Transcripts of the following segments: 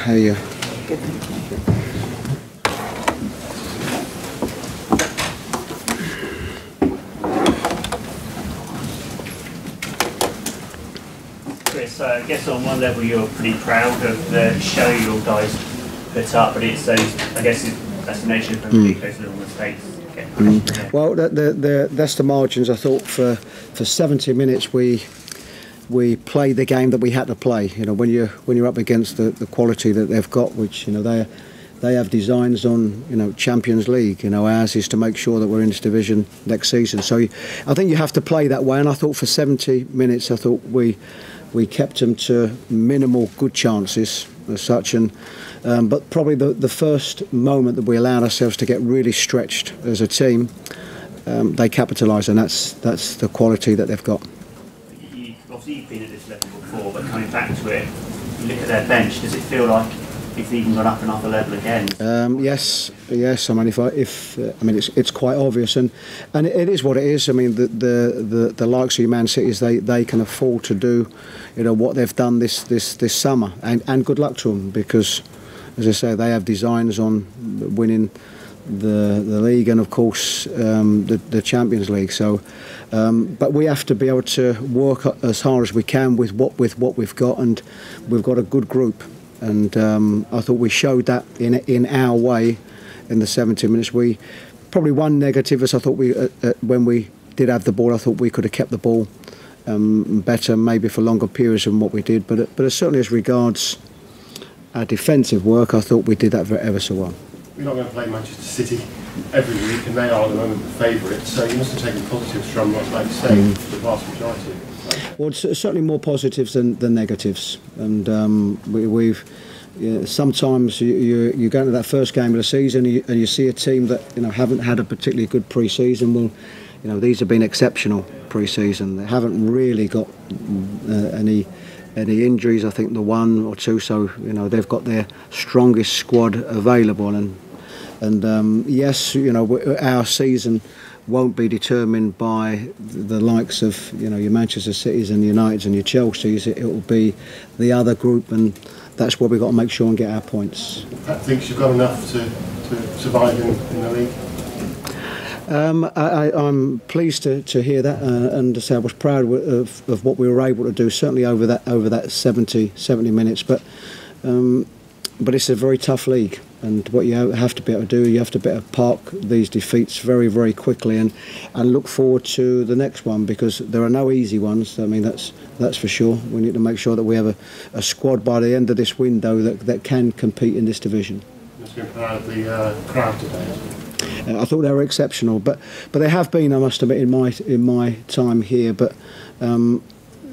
How are you? Good, thank you. Chris, I guess on one level you're pretty proud of the show your guys put up, but it's those, I guess that's the nature of the league, those little mistakes. Well, that's the margins. I thought for 70 minutes we played the game that we had to play. You know, when you're up against the quality that they've got, which, you know, they have designs on, you know, Champions League. You know, ours is to make sure that we're in this division next season. So I think you have to play that way. And I thought for 70 minutes, I thought we kept them to minimal good chances as such, but probably the first moment that we allowed ourselves to get really stretched as a team, they capitalised, and that's the quality that they've got. Obviously you've been at this level before, but coming back to it, you look at their bench, does it feel like it's even gone up another level again? Yes. I mean, it's quite obvious, and it is what it is. I mean, the likes of Man Cities, they can afford to do, you know, what they've done this summer, and good luck to them, because, as I say, they have designs on winning the league and, of course, the Champions League. So, but we have to be able to work as hard as we can with what we've got, and we've got a good group. And I thought we showed that in our way in the 70 minutes. We probably one negative is I thought when we did have the ball, I thought we could have kept the ball better, maybe for longer periods than what we did. But certainly as regards our defensive work, I thought we did that ever so well. We're not going to play Manchester City every week, and they are at the moment the favourites. So you must have taken positives from, like you say, the vast majority. Well, it's certainly more positives than negatives, and we've sometimes you go into that first game of the season and you see a team that, you know, haven't had a particularly good pre-season. Well, you know, these have been exceptional pre-season. They haven't really got any injuries. I think the one or two. So, you know, they've got their strongest squad available, and yes, you know, our season won't be determined by the likes of, you know, your Manchester Cities and Uniteds and your Chelseas. It will be the other group, and that's where we've got to make sure and get our points. Pat thinks you've got enough to survive in the league? I'm pleased to hear that, and to say I was proud of what we were able to do, certainly over that 70 minutes. But it's a very tough league, and what you have to be able to do, you have to be able to park these defeats very, very quickly and look forward to the next one, because there are no easy ones. I mean, that's for sure. We need to make sure that we have a squad by the end of this window that can compete in this division. You must be proud of the crowd today. I thought they were exceptional, but they have been, I must admit, in my time here. But I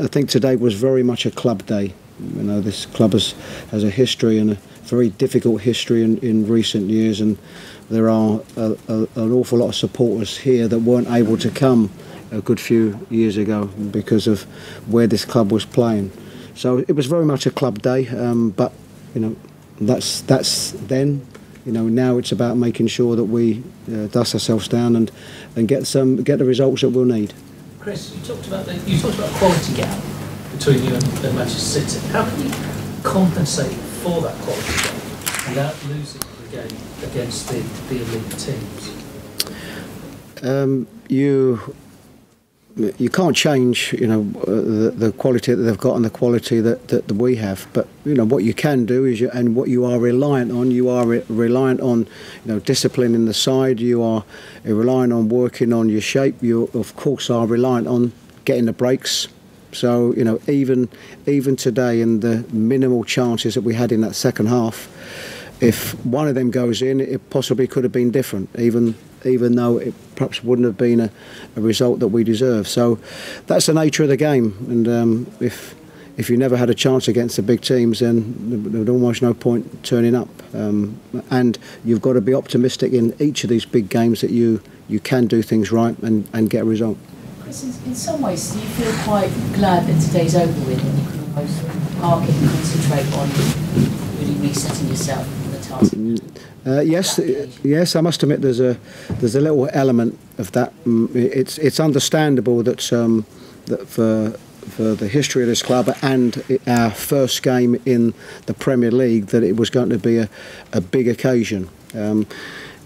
think today was very much a club day. You know, this club has a history, and a very difficult history in recent years, and there are an awful lot of supporters here that weren't able to come a good few years ago because of where this club was playing. So it was very much a club day, but, you know, that's then. You know, now it's about making sure that we dust ourselves down and get the results that we'll need. Chris, you talked about a quality gap between you and Manchester City. How can you compensate for that quality gap without losing the game against the elite teams? You can't change, you know, the quality that they've got and the quality that we have. But, you know, what you can do is, and what you are reliant on, you know, discipline in the side. You are relying on working on your shape. You, of course, are reliant on getting the breaks. So, you know, even today, in the minimal chances that we had in that second half, if one of them goes in, it possibly could have been different, even though it perhaps wouldn't have been a result that we deserve. So that's the nature of the game, and if you never had a chance against the big teams, then there's almost no point turning up. And you've got to be optimistic in each of these big games that you can do things right and get a result. Chris, in some ways, do you feel quite glad that today's over with, and you can almost park it and concentrate on really resetting yourself for the task? Yes. I must admit, there's a little element of that. It's understandable that for the history of this club and our first game in the Premier League that it was going to be a big occasion.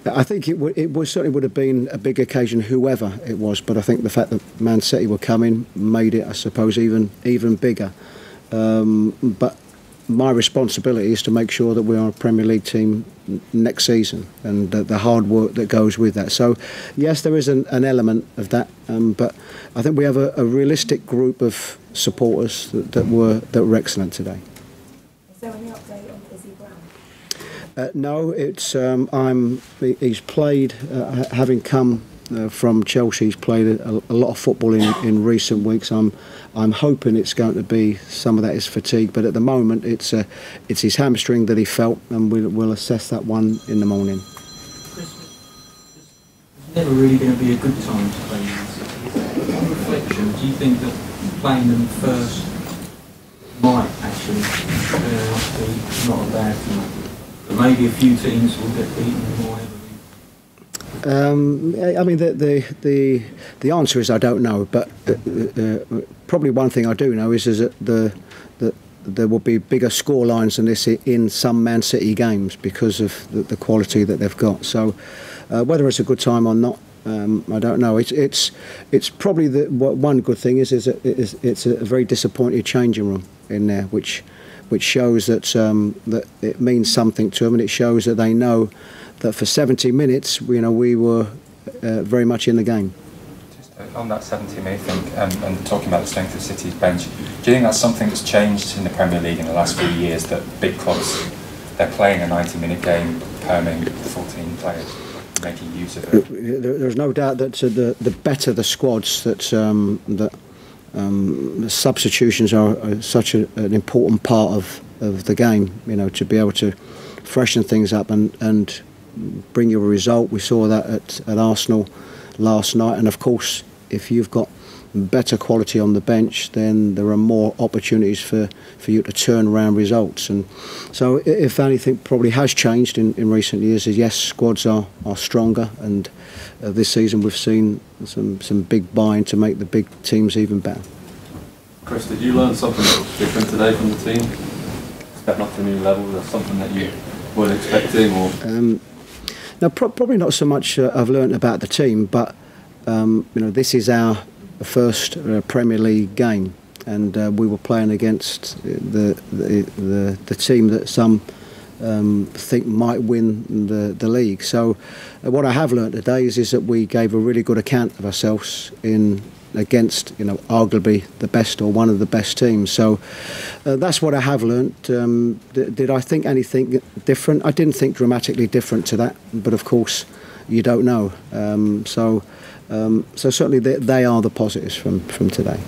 I think it certainly would have been a big occasion, whoever it was. But I think the fact that Man City were coming made it, I suppose, even bigger. But my responsibility is to make sure that we are a Premier League team next season, and the hard work that goes with that. So, yes, there is an element of that, but I think we have a realistic group of supporters that were excellent today. Is there any update on Izzy Brown? No, it's he's played, having come from Chelsea. He's played a lot of football in recent weeks. I'm hoping it's going to be some of that is fatigue, but at the moment it's his hamstring that he felt, and we'll assess that one in the morning. It's never really going to be a good time to play Man City. On reflection, do you think that playing them first might actually turn out to be not a bad thing? But maybe a few teams will get beaten more heavily. I mean, the answer is I don't know, but probably one thing I do know is that there will be bigger score lines than this in some Man City games because of the quality that they've got. So whether it's a good time or not, I don't know. It's probably one good thing is it's a very disappointed changing room in there, which shows that it means something to them, and it shows that they know that for 70 minutes, we were very much in the game. Just on that 70-minute thing, and talking about the strength of City's bench, do you think that's something that's changed in the Premier League in the last few years, that big clubs, they're playing a 90-minute game, perming 14 players, making use of it? There's no doubt that the better the squads, that substitutions are such an important part of the game, to be able to freshen things up and bring you a result. We saw that at Arsenal last night, and of course if you've got better quality on the bench, then there are more opportunities for you to turn around results. And so if anything probably has changed in recent years is, yes, squads are stronger, and this season we've seen some big buying to make the big teams even better. Chris, did you learn something different today from the team? Stepping up to a new level, that's something that you weren't expecting, or? No, probably not so much I've learnt about the team, but this is our first Premier League game, and we were playing against the team that some think might win the league. So what I have learnt today is that we gave a really good account of ourselves against arguably the best or one of the best teams. So that's what I have learnt. Did I think anything different? I didn't think dramatically different to that, but of course you don't know. So certainly they are the positives from today.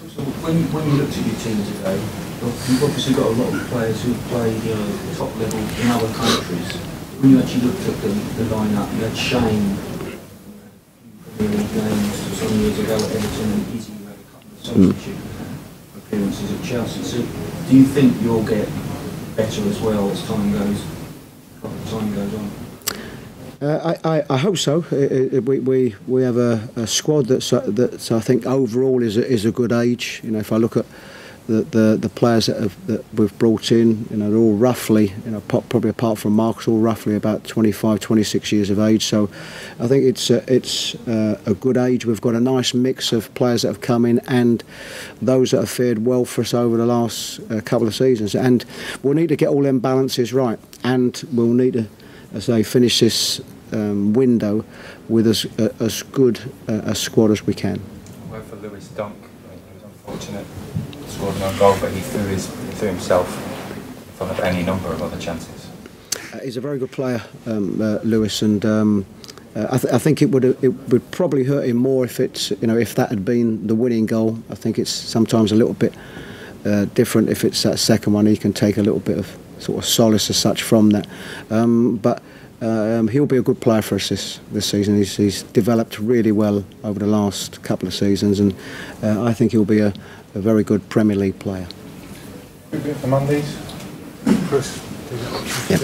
So when you looked at your team today, you've obviously got a lot of players who've played top level in other countries. When you actually looked at the lineup, you had Shane games some years ago at Everton, and Izzy, you had a couple of substitute appearances at Chelsea. So do you think you'll get better as well as time goes on? I hope so. We have a squad that's I think overall is a good age. If I look at the players that we've brought in, they're all roughly, probably apart from Marcus, all roughly about 25, 26 years of age. So I think it's a good age. We've got a nice mix of players that have come in and those that have fared well for us over the last couple of seasons. And we'll need to get all them balances right, and we'll need to, as I finish this window with as good a squad as we can. Well, for Lewis Dunk, he was unfortunate, scored an own goal, but he threw himself in front of any number of other chances. He's a very good player, Lewis, and I think it would probably hurt him more if if that had been the winning goal. I think it's sometimes a little bit different if it's that second one. He can take a little bit of sort of solace as such from that, but he'll be a good player for us this season. He's developed really well over the last couple of seasons, and I think he'll be a very good Premier League player. For Mondays, Chris. Yep.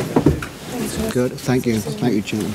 Good. Thank you, gentlemen.